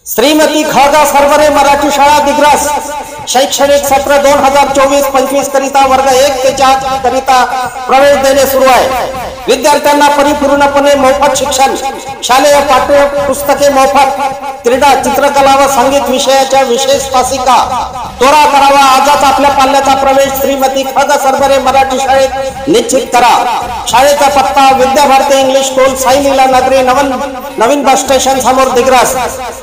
श्रीमती खळगा सरवरे मराठी शाळा दिग्रस शैक्षणिक सत्र 2024-25 करिता वर्ग 1 ते 4 करिता प्रवेश देणे सुरू आहे। विद्यार्थ्यांना परिपूर्णपणे मोफत शिक्षण, शालेय पाठ्यपुस्तके मोफत, क्रीडा, चित्रकला व संगीत विषयाच्या विशेष तासिका त्वरा करावा। आजच आपल्या पाल्याचा प्रवेश श्रीमती खळगा सरवरे मराठी शाळेत निश्चित करा। शाळेचा पत्ता विद्याभारती इंग्लिश स्कूल, साईलीला नगरी, नवीन बस स्टेशन समोर दिग्रस।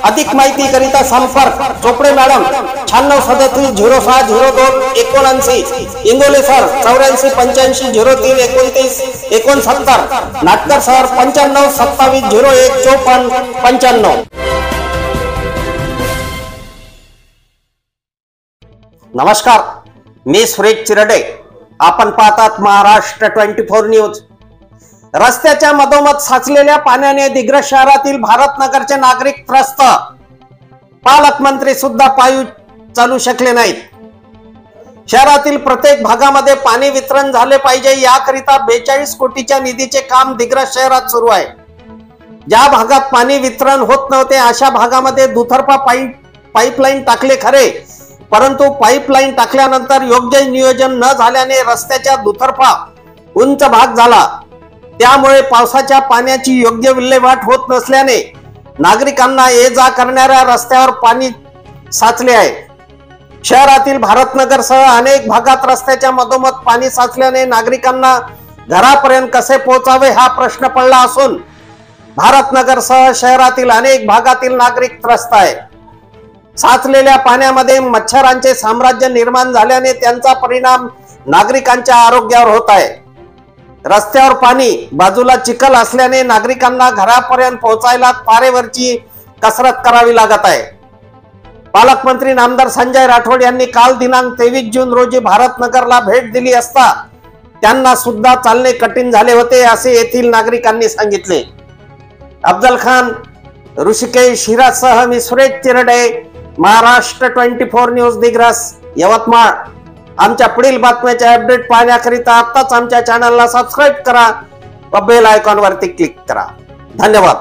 अधिक माहिती करिता संपर्क Chopde madam 9637060279, Ingole sir 8485032969, Natkar sir 9527201455। नमस्कार, मी सुरेश चिरडे, आपण पाहतात महाराष्ट्र 24 न्यूज। रस्त्याच्या मधोमध साचलेल्या पाण्याने दिग्रस शहरातील भारतनगरचे नागरिक त्रस्त, पालकमंत्री सुद्धा पायी चालू शकले नाहीत। शहरातील प्रत्येक भागामध्ये पाणी वितरण झाले पाहिजे याकरिता 42 कोटीच्या निधीचे काम दिग्रस शहरात सुरू आहे। ज्या भागात पाणी वितरण होत नव्हते अशा भागामध्ये दुतर्फा पाईपलाईन टाकले खरे, परंतु पाईपलाईन टाकल्यानंतर योग्य नियोजन न झाल्याने रस्त्याच्या दुतर्फा उंच भाग झाला। त्यामुळे पावसाच्या पाण्याची योग्य विल्हेवाट होत नसल्याने नागरिकांना ये जा करणाऱ्या रस्त्यावर पाणी साचले आहे। शहरातील भारतनगर सह अनेक भागात रस्त्याच्या मधोमध पाणी साचल्याने नागरिकांना घरापर्यंत कसे पोहोचावे हा प्रश्न पडला असून भारतनगर सह शहरातील अनेक भागातील नागरिक त्रस्त आहे। साचलेल्या पाण्यामध्ये मच्छरांचे साम्राज्य निर्माण झाल्याने त्यांचा परिणाम नागरिकांच्या आरोग्यावर होत आहे। रस्त्यावर पाणी, बाजूला चिखल असल्याने नागरिकांना घरापर्यंत पोहोचायला पारेवरची कसरत करावी लागत आहे। पालकमंत्री नामदार संजय राठोड यांनी काल दिनांक 23 जून रोजी भारतनगरला भेट दिली असता त्यांना सुद्धा चालणे कठीण झाले होते असे येथील नागरिकांनी सांगितले। अफजल खान, ऋषिकेश हिरासह मी सुरेश चिरडे, महाराष्ट्र 24 न्यूज दिग्रस, यवतमाळ। आमच्या पुढील बातम्याचे अपडेट पाहण्याकरिता आताच आमच्या चॅनलला सबस्क्राईब करा व बेल आयकॉन वरती क्लिक करा। धन्यवाद।